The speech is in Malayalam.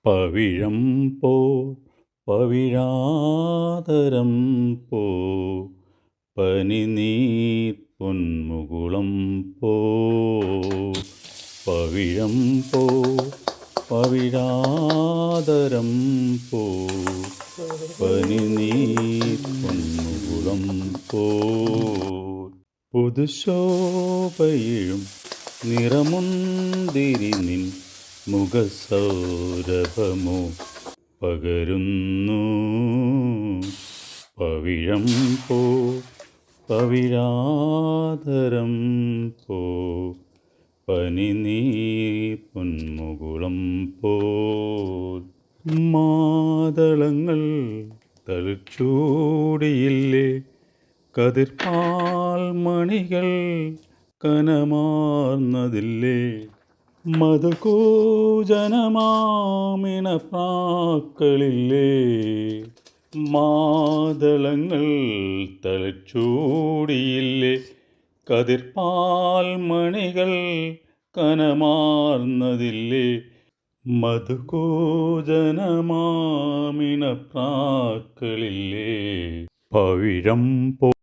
പവിഴം പോ പവിഴാതരം പോ പനിനീർ പൊന്മുകുളം പോ പവിഴം പോ പവിഴാതരം പോ പനിനീർ പൊന്മുകുളം പോ പുതുശോഭയിഴും നിറമുന്തിരി നിൻ മുഖസൗരഭമോ പകരുന്നു. പവിഴം പോ പവിഴാതരം പോ പനിനീർ പൊന്മുകുളം പോ മാതളങ്ങൾ തളിച്ചൂടിയില്ലേ, കതിർപ്പാൽ മണികൾ കനമാർന്നതില്ലേ, മധുകൂജനമാമിണപ്രാക്കളില്ലേ. മാതളങ്ങൾ തളിച്ചൂടിയില്ലേ, കതിർപ്പാൽ മണികൾ കനമാർന്നതില്ലേ, മധുകൂജനമാമിണപ്രാക്കളില്ലേ. പവിഴം പോ